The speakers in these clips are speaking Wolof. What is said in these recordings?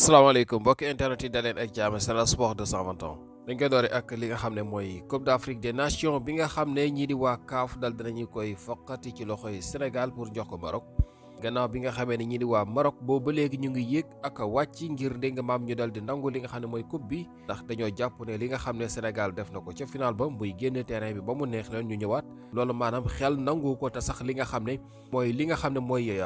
asalaamaaleykum mbokki internet yi daleen ak jaam Sen Sport 221 dañ koy doore ak li nga xam ne mooy Coupe d'Afrique des Nations bi nga xam ne ñii di waa CAF dal dinañu koy foqati ci loxoy Sénégal pour jox ko Maroc gannaaw bi nga xamee ne ñii di waa Maroc boobu ba léegi ñu ngi yéeg ak wàcc ngir dégg nga maam ñu dal di nangu li nga xam ne mooy coupe bi ndax dañoo jàpp ne li nga xam ne Sénégal def na ko ca final ba muy génn terrain bi ba mu neex leen ñu ñëwaat loolu maanaam xel nangu ko te sax li nga xam ne mooy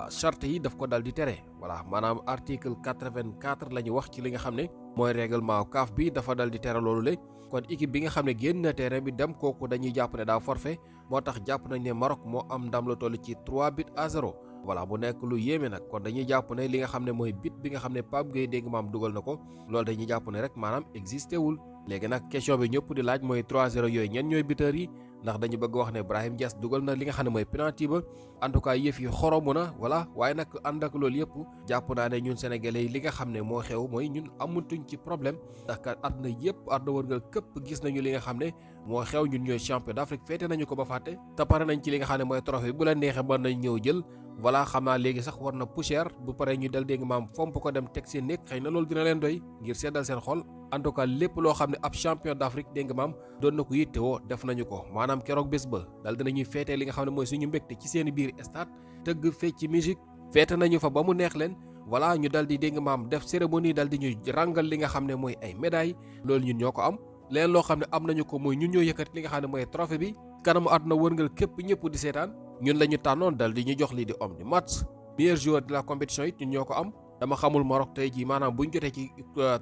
charte yi daf ko dal di tere voilà maanaam article 84 la ñu wax ci li nga xam ne mooy règlement CAF bi dafa dal di tere loolu le kon équipe bi nga xam ne génn na terrain bi dem kooku dañuy jàpp ne daa forfait moo tax jàpp nañ ne Maroc moo am ndam la toll ci 3-0 voilà bu nekk lu yéeme nag kon dañuy jàpp ne li nga xam ne mooy bit bi nga xam ne Pape Gueye dégg maam dugal na ko loolu dañuy jàpp ne rek maanaam existé wul léegi nag question bi ñëpp di laaj mooy 3-0 yooyu ñen ñooy biteurs yi ndax dañu bëgg wax ne Brahim Diaz dugal na li nga xam ne mooy penalty ba en tout cas yëf yi xoromu na voilà waaye nag ànd ak loolu yëpp jàpp naa ne ñun sénégalais yi li nga xam ne moo xew mooy ñun amutuñ ci problème ndax kat àdduna yëpp àdduna wërngal këpp gis nañu li nga xam ne moo xew ñun ñooy champion d'Afrique féete nañu ko ba fàtte te pare nañ ci li nga xam ne mooy trophée bu la neexee mën nañ ñëw jël voilà xam naa léegi sax war na poussière bu paree ñu del dégg maam fomp ko dem teg seen néeg xëy na loolu dina leen doy ngir seddal seen xol en tout cas lépp loo xam ne ab champion d'Afrique dégg nga maam doon na ko yittewoo def nañu ko maanaam keroog bés ba dal dinañuy feetee li nga xam ne mooy suñu mbégte ci seen biir stade tëgg fecc musique feete nañu fa ba mu neex leen voilà ñu dal di dégg nga maam def cérémonie dal di ñuy ràngal li nga xam ne mooy ay médailles loolu ñun ñoo ko am leen loo xam ne am nañu ko mooy ñun ñoo yëkkati li nga xam ne mooy trophée bi kanamu àdduna wërngal képp ñëpp di seetaan ñun la ñu tànnoon dal di ñu jox lii di homme du match meilleur joueur de la compétition it ñun ñoo ko am dama xamul Maroc tey jii maanaam buñ jotee ci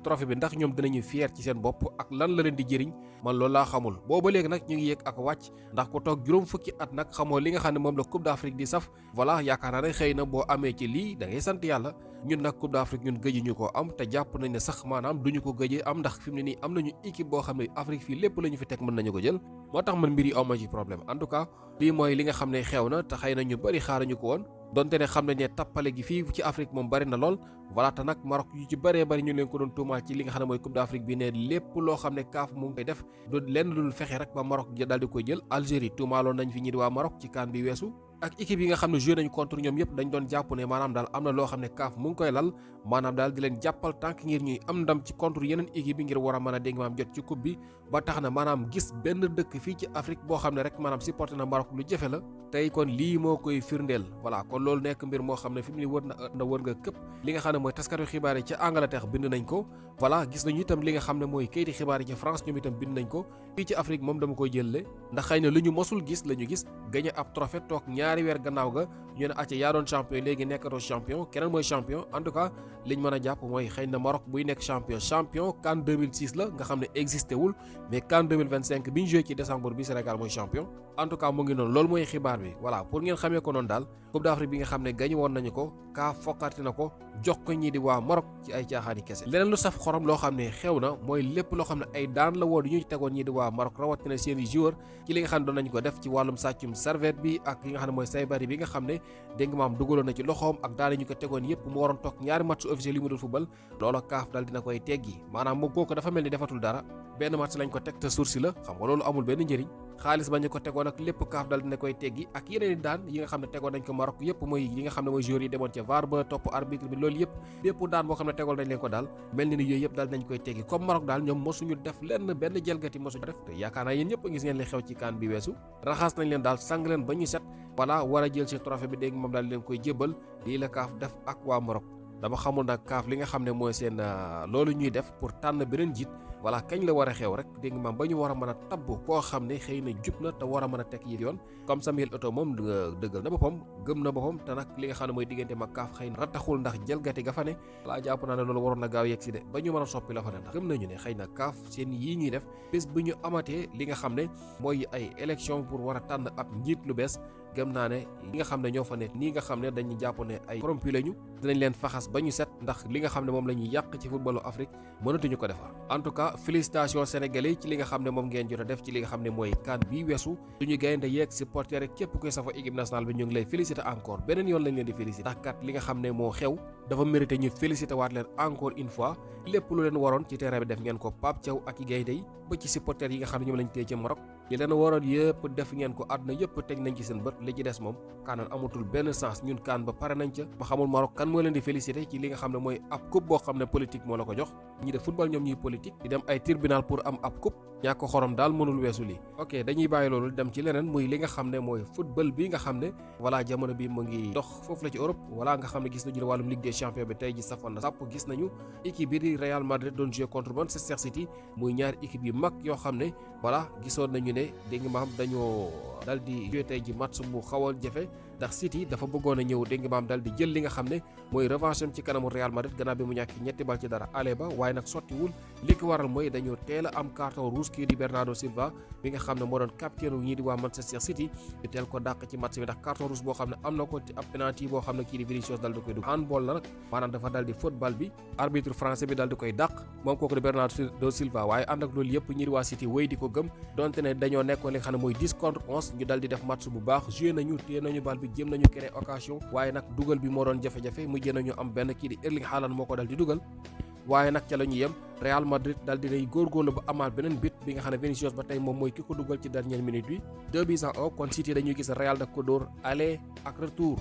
trophée bi ndax ñoom dinañu fier ci seen bopp ak lan la leen di jëriñ man loolu laa xamul booba léegi nag ñu ngi yéeg ak wàcc ndax ku toog juróom fukki at nag xamoo li nga xam ne moom la Coupe d'Afrique di saf voilà yaakaar naa ne xëy na boo amee ci lii da ngay sant yàlla ñun nag Coupe d'Afrique ñun gëjuñu ko am te jàpp nañ ne sax maanaam duñu ko gëjee am ndax fi mu ne nii am nañu équipe boo xam ne Afrique fii lépp la ñu fi teg mën nañu ko jël moo tax man mbir yi awma ci problème en tout cas lii mooy li nga xam ne xew na te xëy na ñu bëri xaaruñu ko woon donte ne xam nañ ne tappale gi fii ci Afrique moom bari na lool voilà te nag Maroc yu ci bëree bëri ñu leen ko doon tuumaal ci li nga xam ne mooy Coupe d'Afrique bi ne lépp loo xam ne CAF mu ngi koy def du lenn lu fexe rek ba Maroc daal di koy jël Algérie tuumaaloon nañ fi ñi di waa Maroc ci CAN bi weesu ak équipe yi nga xam ne joué nañ contre ñoom yëpp dañ doon jàpp ne maanaam daal am na loo xam ne CAF mu ngi koy lal maanaam daal di leen jàppal tànk ngir ñuy am ndam ci contre yeneen équipe yi ngir war a mën a dégg maam jot ci coupe bi ba tax na maanaam gis benn dëkk fii ci Afrique boo xam ne rek maanaam supporté na Maroc lu jafe la tey kon lii moo koy firndeel voilà kon loolu nekk mbir moo xam ne fi mu ne wër nga këpp li nga xam ne mooy taskatu xibaar yi ca Angleterre bind nañ ko voilà gis nañu itam li nga xam ne mooy kayiti xibaar yi ci France ñoom itam bind nañ ko fii ci Afrique moom dama koy jëlle ndax xëy na lu ñu mosul gis la ñu gis gagné ab trophée toog ñaari weer gannaaw ga ñu ne acca yaa doon champion léegi nekkatoo champion keneen mooy champion en tout cas liñ mën a jàpp mooy xëy na Maroc buy nekk champion CAN 2006 la nga xam ne existé wul mais CAN 2025 bi ñu joué ci décembre bi Sénégal mooy champion en tout cas mu ngi noonu loolu mooy xibaar bi voilà pour ngeen xamee ko noonu daal Coupe d'Afrique bi nga xam ne gañu woon nañu ko CAF foqati na ko jox ko ñii di waa Maroc ci ay caaxaani kese leneen lu saf xorom loo xam ne xew na mooy lépp loo xam ne ay daan la woon yu ñu tegoon ñii di waa Maroc rawatina seen i joueur ci li nga xam ne doon nañu ko def ci wàllum sàccum serviette bi ak li nga xam ne mooy saybari bi nga xam ne dégg nga maam dugaloon na ci loxoom ak daan ñu ko tegoon yëpp mu waroon toog ñaari match officiel yi mu dul football loolu CAF dal dina koy teggi maanaam mu kooku dafa mel ni defatul dara benn match lañ ko teg te sursi la xam nga loolu amul benn njëriñ xaalis bañu ko tegoon ak lépp CAF dal dina koy teggi ak yeneen i daan yi nga xam ne tegoon nañ ko Maroc yëpp mooy yi nga xam ne mooy joueurs yi demoon ca VAR ba topp arbitre bi loolu yëpp bépp daan boo xam ne tegoon nañ leen ko daal mel ni yooyu yëpp daal nañ koy teggi comme Maroc daal ñoom mosuñu def lenn benn jalgati mosuñu def te yaakaar naa yéen ñëpp gis ngeen li xew ci CAN bi weesu raxas nañ leen daal sang leen ba ñu set voilà war a jël ci trophée bi dégg moom daal leen koy jébbal lii la CAF def ak waa Maroc dama xamul nag CAF li nga xam ne mooy seen loolu ñuy def pour tànn beneen jiit voilà kañ la war a xew rek dégg nga maam ba ñu war a mën a tabb koo xam ne xëy na jub na te war a mën a teg yi yoon comme Samuel Eto'o moom dëggal na boppam gëm na boppam te nag li nga xam ne mooy diggante mag CAF xëy na rataxul ndax jalgati ga fa ne voilà jàpp naa ne loolu waroon na gaaw yegg si de ba ñu mën a soppi la fa ne ndax gëm nañu ne xëy na CAF seen yii ñuy def bés bu ñu amatee li nga xam ne mooy ay élection pour war a tànn ab njiit lu bees gëm naa ne li nga xam ne ñoo fa ne nii nga xam ne dañuy jàpp ne ay corrompu lañu dinañ leen faxas ba ñu set ndax li nga xam ne moom la ñuy yàq ci footballu Afrique mënatuñu ko defar en tout cas félicitations sénégalais ci li nga xam ne moom ngeen jot a def ci li nga xam ne mooy CAN bi weesu suñu gaynde yeeg supporter rek képp koy safo équipe nationale bi ñu ngi lay féliciter encore beneen yoon lañ leen di féliciter ndax kat li nga xam ne moo xew dafa mérité ñu féliciter waat leen encore une fois lépp lu leen waroon ci terrain bi def ngeen ko Pape Thiaw ak i gaynde yi ba ci supporter yi nga xam ne ñoom lañ téye ci Maroc li leen waroon yëpp def ngeen ko àdduna yëpp teg nañ ci seen bët li ci des moom kaanan amatul benn sens ñun kaan ba pare nañ ca ma xamul Maroc kan moo leen di félicité ci li nga xam ne mooy ab coupe boo xam ne politique moo la ko jox ñi def football ñoom ñuy politique di dem ay tribunal pour am ab coupe ñàkk ko xorom daal mënul weesu lii ok dañuy bàyyi loolu dem ci leneen muy li nga xam ne mooy football bi nga xam ne voilà jamono bi mu ngi dox foofu la ci Europe voilà nga xam ne gis nañu ne wàllum Ligue des champions bi tey ji safoon na sàpp gis nañu équipe bi di Real Madrid doon jouer contre Manchester City muy ñaari équipe yu mag yoo xam ne voilà gisoon nañu ne dégg nga maam dañoo dal di jouer tey ji match bu xaw a jafe ndax City dafa bëggoon a ñëw dégg nga maam dal di jël li nga xam ne mooy revanche am ci kanamu Real Madrid gannaaw bi mu ñàkk ñetti bal ci dara ale ba waaye nag sottiwul li ko waral mooy dañoo teel a am carton rouge kii di Bernardo Silva bi nga xam ne moo doon capitaine ñii di waa Manchester City ñu teel ko dàq ci match bi ndax carton rouge boo xam ne am na ko ci ab penalty boo xam ne kii di Vinicius dal di koy dugg handball la nag maanaam dafa dal di faute bal bi arbitre français bi dal di koy dàq moom kooku di Bernardo Silva waaye ànd ak loolu yëpp ñii di waa City wéy di ko gëm donte ne dañoo nekkoon li nga xam ne mooy 10 contre 11 ñu dal di def match bu baax joué nañu téye nañu bal bi jëm nañu créer occasion waaye nag dugal bi moo doon jafe-jafe mujjee nañu am benn kii di Erling Haaland moo ko dal di dugal waaye nag ca la ñu yem Real Madrid dal di nay góorgóorlu ba amaat beneen but bi nga xam ne Vinicius ba tey moom mooy ki ko dugal ci dernière minute bi 2-1 kon City dañuy gis Real daf ko dóor aller ak retour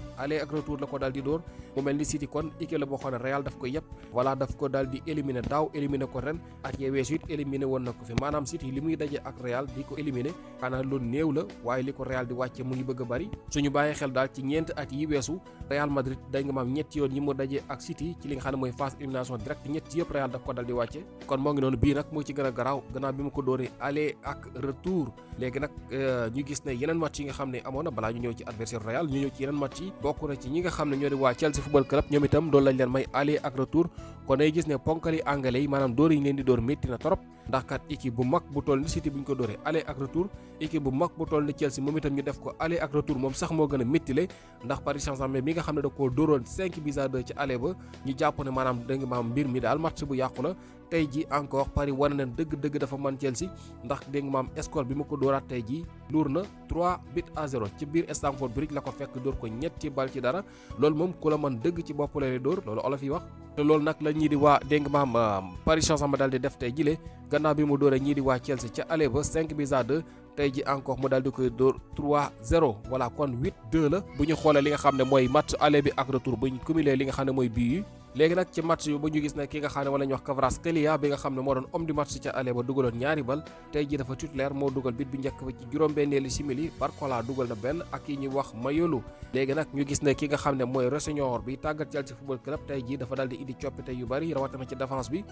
la ko dal di dóor mu mel ni City kon équipe la boo xam ne Real daf ko yëpp voilà daf ko dal di éliminer daaw éliminer ko ren at yee weesu it éliminer woon na ko fi maanaam City li muy daje ak Real di ko éliminer xanaa loolu néew la waaye li ko Real di wàcce mu ngi bëgg a bari suñu bàyyi xel daal ci ñeent at yi weesu Real Madrid dañ nga maam ñetti yoon yi mu daje ak City ci li nga xam ne mooy phase élimination direct ñetti yëpp Real daf ko dal di wàcce kon moo ngi noonu bii nag moo ci gën a garaaw gannaaw bi mu ko dóoree aller ak retour léegi nag ñu gis ne yeneen match yi nga xam ne amoon na balaa ñu ñëw ci adversaire Real ñu ñëw ci yeneen match yi bokk na ci ñi nga xam ne ñoo di waa Chelsea football club ñoom itam doolu lañ leen may aller ak retour kon day gis ne ponkali anglais yi maanaam dóor yi ñu leen di dóor métti na trop ndax kat équipe bu mag bu toll ni City bu ñu ko dóoree aller ak retour équipe bu mag bu toll ni Chelsea moom itam ñu def ko aller ak retour moom sax moo gën a méttile ndax Paris Saint-Germain bi nga xam ne da koo dóoroon 5-2 ci aller ba ñu jàpp ne maanaam da nga maam mbir mi daal match bu yàqu la tey ji encore Paris wane na dëgg-dëgg dafa man Chelsea ndax dégg nga maam score bi mu ko dóoraat tey ji luur na 3-0 ci biir Stamford Bridge la ko fekk dóor ko ñetti bal ci dara loolu moom ku la man dëgg ci bopp la dóor loolu olof yi wax te loolu nag la ñii di waa dégg nga maam Paris Saint-Germain daal di def tey jile gannaaw bi mu dóoree ñii di waa Chelsea ca aller ba 5-2 tey ji encore mu daal di koy dóor 3-0 voilà kon 8-2 la bu ñu xoolee li nga xam ne mooy match aller bi ak retour bu ñu cumulé li nga xam ne mooy bii yi léegi nag ci match yu ba ñu gis ne ki nga xam ne wala ñu wax Kvaratskhelia bi nga xam ne moo doon homme du match ca aller ba dugaloon ñaari bal tey ji dafa titulaire moo dugal bit bi njëkk ba ci juróom-benneeli simili Barcola dugal na benn ak yi ñuy wax Mayolu léegi nag ñu gis ne ki nga xam ne mooy Rossignol bi tàggat Chelsea football club tey ji dafa daal di indi coppite yu bari rawatina ci défense bi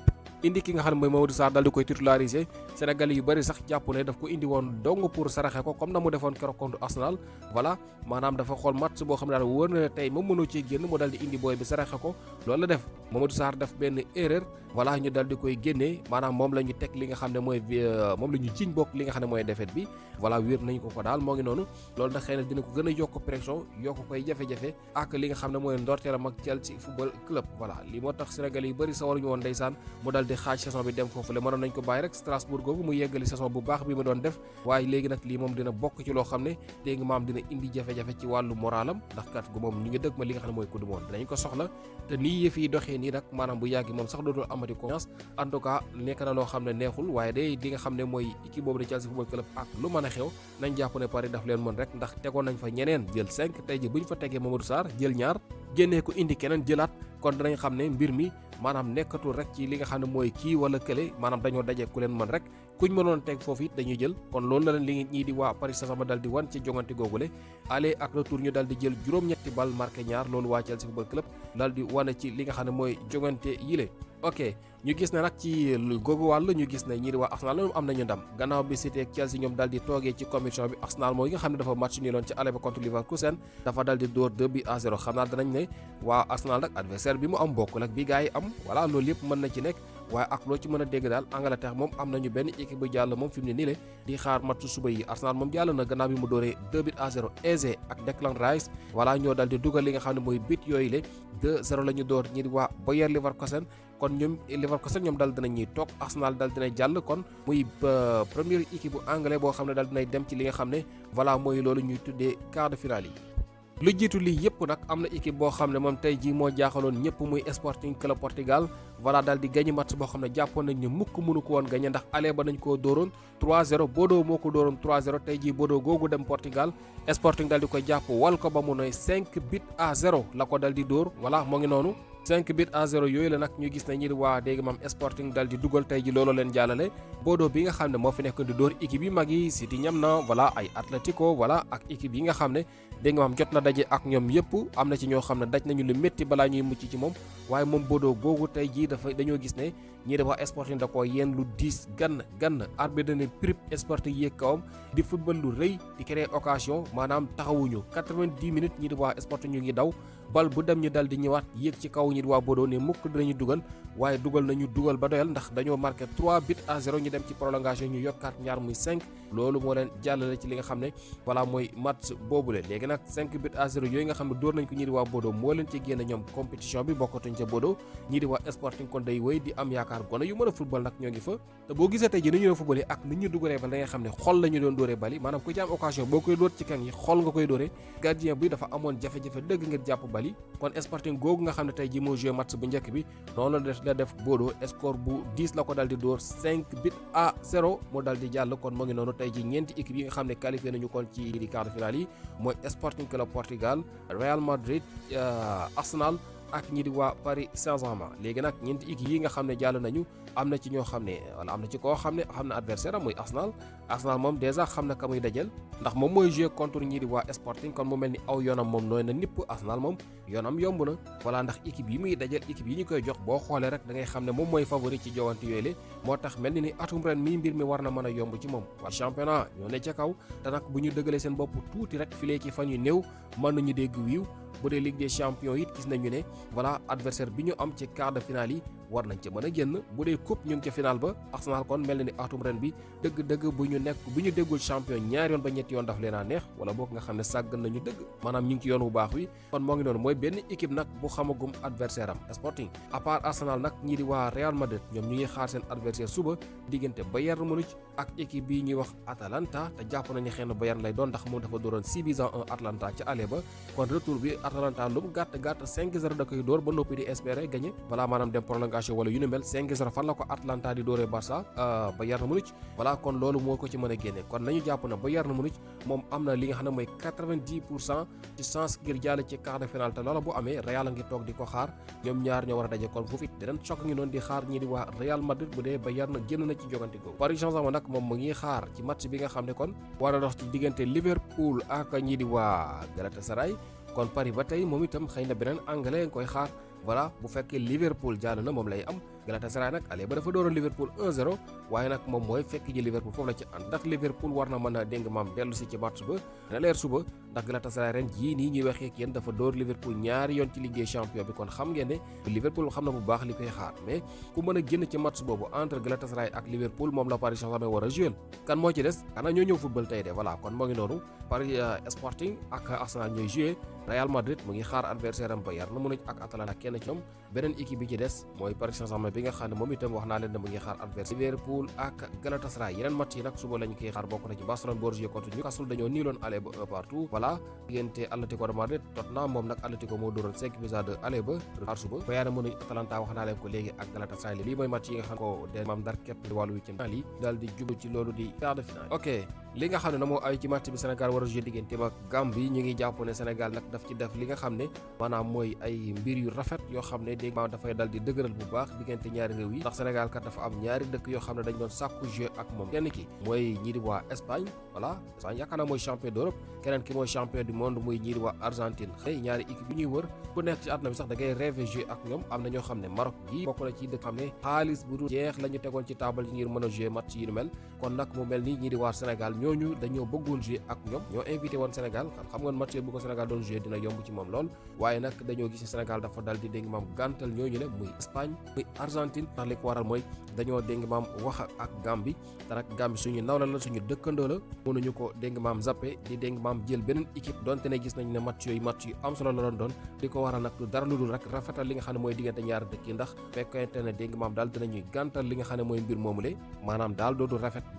indi ki nga xam ne mooy Mamadou Sarr daal di koy titulariser Sénégalais yu bari sax jàpp ne daf ko indi woon dong pour saraxe ko comme na mu defoon keroog contre Arsenal voilà maanaam dafa xool match boo xam ne daal wóor na ne tey moom mënoo ci génn mu daal di indi booy bi saraxe ko loolu la def Mamadou Sarr def benn erreur voilà ñu dal di koy génnee maanaam moom la ñu teg li nga xam ne mooy moom la ñu jiñ bokk li nga xam ne mooy défaite bi voilà wér nañu ko daal moo ngi noonu loolu nag xëy na dina ko gën a yokk pression yokk koy jafe-jafe ak li nga xam ne mooy ndorteelam ak Chelsea football club voilà lii moo tax Sénégal yu bëri sa waruñu woon ndeysaan mu dal di xaaj saison bi dem foofu le mënoon nañ ko bàyyi rek Strasbourg googu mu yeggali saison bu baax bi mu doon def waaye léegi nag lii moom dina bokk ci loo xam ne dégg nga maam dina indi jafe-jafe ci wàllu moralam ndax kat gu moom ñu ngi dëgg ma li nga xam ne mooy coupe du monde dinañ ko soxla te nii yëf yi doxee nii nag maanaam bu yàggi moom sax dootul amati confiance en tout cas nekk na loo xam ne neexul waaye day li nga xam ne mooy équipe boobu de Chelsea football club ak lu mën a xew nañ jàpp ne Paris daf leen mën rek ndax tegoon nañ fa ñeneen jël 5 tey ji bu ñu fa tegee Mamadou Sarr jël ñaar génnee ko indi keneen jëlaat kon danañ xam ne mbir mi maanaam nekkatul rek ci li nga xam ne mooy kii wala kële maanaam dañoo daje ku leen mën rek kuñ mënoon teg foofu it dañuy jël kon loolu la leen li ñii di waa Paris Saint-Germain dal di wan ci jongante googule aller ak retour ñu dal di jël juróom-ñetti bal marqué ñaar loolu waa Chelsea football club dal di wane ci li nga xam ne mooy jongante yile ok ñu gis ne nag ci googu wàll ñu gis ne ñii di waa Arsenal ñoom am nañu ndam gannaaw bi City ak Chelsea ñoom dal di toogee ci commission bi Arsenal mooy nga xam ne dafa match nii loon ci aller ba contre Leverkusen dafa dal di dóor 2-0 xam naa danañ ne waa Arsenal nag adversaire bi mu am bokkul ak bi gars yi am voilà loolu yëpp mën na ci nekk waaye ak loo ci mën a dégg daal Angleterre moom am nañu benn équipe bu jàll moom fi mu ne nii le di xaar match suba yi Arsenal moom jàll na gannaaw bi mu dóoree 2-0 Eze ak Declan Rice voilà ñoo dal di dugal li nga xam ne mooy bit yooyu le 2-0 la ñu door ñi di waa Bayer Leverkusen kon ñoom Leverkusen ñoom dal dinañuy toog Arsenal dal dinay jàll kon muy première équipe bu anglais boo xam ne dal dinay dem ci li nga xam ne voilà mooy loolu ñuy tuddee quart de finale yi lu jiitu lii yëpp nag am na équipe boo xam ne moom tey jii moo jaaxaloon ñëpp muy Sporting Club Portugal voilà daal di gagné match boo xam ne jàppoon nañ ne mukk mënu ko woon gagné ndax aller ba nañ koo dóoroon 3-0 Bodo moo ko dóoroon 3-0 tey jii Bodo googu dem Portugal Sporting daal di koy jàpp wal ko ba mu nooy 5-0 la ko dal di dóor voilà moo ngi noonu 5-0 yooyu la nag ñu gis ne ñi di waa dégg maam Sporting dal di dugal tey ji loolu leen jàllale Bodo bi nga xam ne moo fi nekk di dóor équipe yi mag yi City ñam na voilà ay Atlético voilà ak équipe yi nga xam ne dégg nga maam jot na daje ak ñoom yëpp am na ci ñoo xam ne daj nañu lu métti balaa ñuy mucc ci moom waaye moom Bodo googu tey jii dañoo gis ne ñii di waa Sporting da koo yéen lu diis gann arbitre ne prip Sporting yéeg kawam di football lu rëy di créer occasion maanaam taxawuñu 90 minutes ñii di waa Sporting ñu ngi daw bal bu dem ñu dal di ñëwaat yéeg ci kaw ñi di waa Bodo ne mukk dinañu dugal waaye dugal ba doyal ndax dañoo marqué 3-0 ñu dem ci prolongation ñu yokkaat ñaar muy 5 loolu moo leen jàllale ci li nga xam ne voilà mooy match boobule léegi nag 5-0 yooyu nga xam ne dóor nañ ko ñi di waa Bodo moo leen ci génn ñoom compétition bi bokkatuñ ca Bodo ñi di waa Sporting kon day wéy di am yaakaar gone yu mën a football nag ñoo ngi fa te boo gisee tey ji ni ñu doon footballé ak ni ñu dugalee bal da nga xam ne xol la ñu doon dóoree bali maanaam ku ci am occasion boo koy dóor ci kan yi xol nga koy dóoree gardien bi dafa amoon jafe-jafe dëgg ngir jàpp bali kon Sporting googu nga xam ne tey ji moo joué match bu njëkk bi noonu la def Bodo score bu 10 la ko dal di dóor 5-0 moo dal di jàll kon moo ngi noonu tey ji ñeenti équipe yi nga xam ne qualifié nañu kon ci di quart de finale yi mooy Sporting Club Portugal Real Madrid Arsenal ak ñi di waa Paris Saint-Germain léegi nag ñeenti équipe yi nga xam ne jàll nañu am na ci ñoo xam ne wala am na ci koo xam ne xam na adversaire am muy Arsenal moom dèjà xam na ka muy dajal ndax moom mooy jouer contre ñi di waa Sporting kon mu mel ni aw yoonam moom nooy na nipp Arsenal moom yoonam yomb na voilà ndax équipe yi muy dajal équipe yi ñu koy jox boo xoolee rek da ngay xam ne moom mooy favori ci jowante yooyu le moo tax mel ni atum ren mii mbir mi war na mën a yomb ci moom waa championnat ñoo ne ca kaw te nag bu ñu dëgalee seen bopp tuuti rek filee ci fan yu néew mën nañu dégg wiiw bu dee Ligue des champions it gis nañu ne voilà adversaire bi ñu am ci quart de finale yi war nañ ca mën a génn bu dee coupe ñu ngi ca final ba Arsenal kon mel na ni atum ren bi dëgg-dëgg bu ñu déggul champion ñaari yoon ba ñetti yoon daf leen a neex wala boog nga xam ne sàggan nañu dëgg maanaam ñu ngi ci yoon bu baax wi kon moo ngi noonu mooy benn équipe nag bu xamagum adversaire am Sporting à part Arsenal nag ñii di waa Real Madrid ñoom ñu ngi xaar seen adversaire suba diggante Bayern Munich ak équipe bi ñuy wax Atalanta te jàpp nañu xëy na Bayern lay doon ndax moom dafa dooroon 6-1 Atalanta ca aller ba kon retour bi Atalanta lu mu gàtt 5-0 da koy dóor ba noppi di espérer gagner voilà maanaam dem prolongation wala yu ni mel 5-0 fan la ko Atalanta di dóoree Barça Bayern Munich voilà kon loolu moo ko ci mën a génne kon nañu jàpp na Bayern Munich moom am na li nga xam ne mooy 90% ci chance ngir jàll ci quart de finale te loola bu amee Real a ngi toog di ko xaar ñoom ñaar ñoo war a daje kon foofu it dinañ choc ngi doon di xaar ñi di waa Real Madrid bu dee Bayern génn na ci jogante googu Paris Saint-Germain nag moom mu ngi xaar ci match bi nga xam ne kon war a dox ci diggante Liverpool ak ñi di waa Galatasaray kon Paris ba tey moom itam xëy na beneen anglais nga koy xaar voilà bu fekkee Liverpool jàll na moom lay am Galatasaray nag ale ba dafa dooroon Liverpool 1-0 waaye nag moom mooy fekk ji Liverpool foofu la ci ànd ndax Liverpool war na mën a dégg maam dellu si ci match ba na leer suba ndax Galatasaray ren jii nii ñuy waxee ak yéen dafa door Liverpool ñaari yoon ci Ligue des champions bi kon xam ngeen ne Liverpool xam na bu baax li koy xaar mais ku mën a génn ci match boobu entre Galatasaray ak Liverpool moom la Paris Saint-Germain war a jouer kan moo ci des xanaa ñoo ñëw football tey de voilà kon moo ngi noonu Paris Sporting ak Arsenal ñooy jouer Real Madrid mu ngi xaar adversaire am Bayern Munich ak Atalanta kenn ci ñoom beneen équipe bi ci des mooy Paris Saint-Germain bi nga xam ne moom itam wax naa leen ne mu ngi xaar adversaire Liverpool ak Galatasaray yeneen match yi nag suba lañu koy xaar bokk na ci Barcelone Borussia contre Newcastle dañoo nii loon aller ba un partout voilà diggante Atlético de Madrid Tottenham moom nag Atlético moo dóoroon 5-2 aller ba xaar suba Bayern Munich Atalanta wax naa leen ko léegi ak Galatasaray lii mooy match yi nga xam ko de maam dar képp di wàllu week-end yi daal di jublu ci loolu di quart de finale ok li nga xam ne na moo ay ci match bi Sénégal war a jouer digganteem ak Gambie ñu ngi jàpp ne Sénégal nag daf ci def li nga xam ne maanaam mooy ay mbir yu rafet yoo xam ne dégg maam dafay dal di dëgëral bu baax diggante ñaari réew yi ndax Sénégal kat dafa am ñaari dëkk yoo xam ne dañ doon sàkku jouer ak moom kenn ki mooy ñii di waa Espagne voilà Espagne yaakaar naa mooy champion d'Europe keneen ki mooy champion du monde muy ñii di waa Argentine xëy ñaari équipe yi ñuy wër ku nekk ci àdduna bi sax da ngay rêver jouer ak ñoom am na ñoo xam ne Maroc gi bokk na ci dëkk xam ne xaalis bu dul jeex la ñu tegoon ci taabal yi ngir mën a jouer match yi nu mel kon nag mu mel ni ñii di waa Sénégal ñooñu dañoo bëggoon jouer ak ñoom ñoo invité woon Sénégal xam nga match bu ko Sénégal doon jouer dina yomb ci moom lool waaye nag dañoo gis Sénégal dafa dal di dégg maam gàntal ñooñu ne muy Espagne muy Argentine ndax li ko waral mooy dañoo dégg maam wax ak Gambie te nag Gambie suñu nawla la suñu dëkkandoo la mënuñu ko dégg maam zappé di dégg maam jël beneen équipe donte ne gis nañ ne match yu am solo la doon li ko waral nag du dara lu dul rek rafetal li nga xam ne mooy diggante ñaari dëkk yi ndax fekkente ne dégg maam daal dinañuy gàntal li nga xam ne mooy mbir moomule maanaam daal du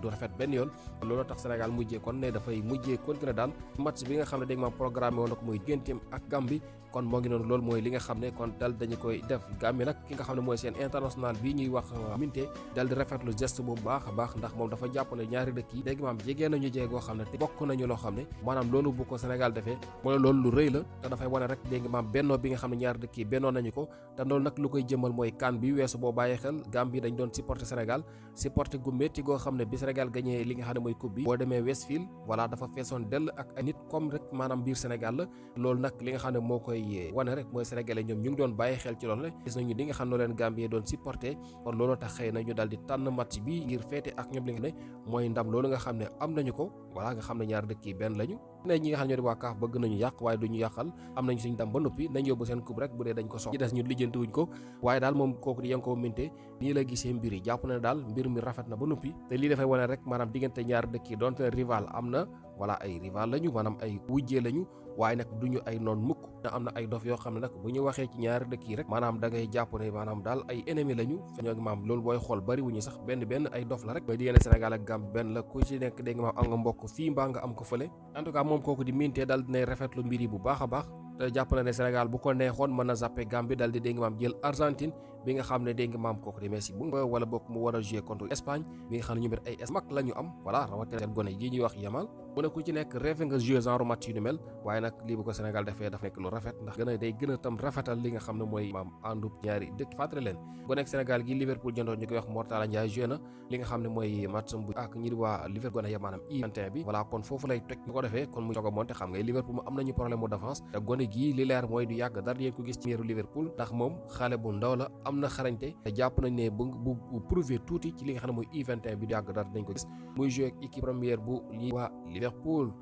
rafet benn yoon loolu tax Sénégal mujjee kon ne dafay mujjee continuer daan match bi nga xam ne dégg nga maam programmé woon na ko muy digganteem ak Gambie kon moo ngi noonu loolu mooy li nga xam ne kon dal dañu koy def Gambie nag ki nga xam ne mooy seen international bi ñuy wax Minte dal di rafetlu geste bu baax a baax ndax moom dafa jàpp ne ñaari dëkk yi dégg maam jegee nañu jéegoo xam ne te bokk nañu loo xam ne maanaam loolu bu ko Sénégal defee mooy loolu lu rëy la te dafay wane rek dégg maam bennoo bi nga xam ne ñaari dëkk yi bennoo nañu ko te loolu nag lu koy jëmal mooy CAN bi weesu boo bàyyi xel Gambie dañ doon supporter Sénégal supporter gu métti goo xam ne bi Sénégal gagné li nga xam ne mooy coupe bi boo demee Westfield voilà dafa feesoon dell ak ay nit comme rek maanaam biir Sénégal la loolu nag li nga xam ne moo koy wane rek mooy sénégalais ñoom ñu ngi doon bàyyi xel ci loolu la gis nañu li nga xam ne leen Gambie doon supporter kon loolu tax xëy na ñu daal di tànn match bi ngir féete ak ñoom li nga ne mooy ndam loolu nga xam ne am nañu ko voilà nga xam ne ñaar dëkk yi benn lañu ne ñi nga xam ne ñoo di waa CAF bëgg nañu yàq waaye duñu yàqal am nañu suñu ndam ba noppi nañ yóbbu seen coupe rek bu dee dañ ko soxla ci des ñu lijjanti wuñ ko waaye daal moom kooku di Yankoba Minteh nii la gisee mbir yi jàpp na daal mbir mi rafet na ba noppi te lii dafay wane rek maanaam diggante ñaar dëkk yi donte rival am na voilà ay rival lañu maanaam ay wujjee lañu waaye nag duñu ay noon mukk te am na ay dof yoo xam ne nag bu ñu waxee ci ñaari dëkk yi rek maanaam da ngay jàpp ne maanaam daal ay ennemi lañu ñoo maam loolu booy xool bari wuñu sax benn ay dof la rek mooy diggante Sénégal ak Gambie benn la ku ci nekk dégg nga maam am nga mbokk fii mbaa nga am ko fële en tout cas moom kooku di Minteh daal dinay rafetlu mbir yi bu baax a baax te jàpp na ne Sénégal bu ko neexoon mën na zappé Gambie dal di dégg nga maam jël Argentine bi nga xam ne dégg nga maam kooku di Messi bu nga wala bokk mu war a jouer contre Espagne bi nga xam ne ñu ay mag la ñu am voilà rawatina seen gone yi ñuy wax Yamal mu ne ku ci nekk rêve nga jouer genre match yu ni mel waaye nag lii bu ko Sénégal defee dafa nekk lu rafet ndax day gën a tam rafetal li nga xam ne mooy maam àndub ñaari dëkk fàttali leen bu nekk Sénégal gi Liverpool jëndoon ñu koy wax Mortala Ndiaye joué na li nga xam ne mooy match bu ak ñi di waa Liverpool gone ya maanaam U21 bi voilà kon foofu lay toj ñu ko defee kon mu soog a monté xam nga Liverpool mu am nañu problème mu défense te gone gii li leer mooy du yàgg dara yéen ko gis ci meeru Liverpool ndax moom xale bu ndaw la am na xarañte te jàpp nañ ne bu prouver tuuti ci li nga xam ne mooy U21 bi du yàgg dara dañ ko gis muy joué ak équipe première bu li waa Liverpool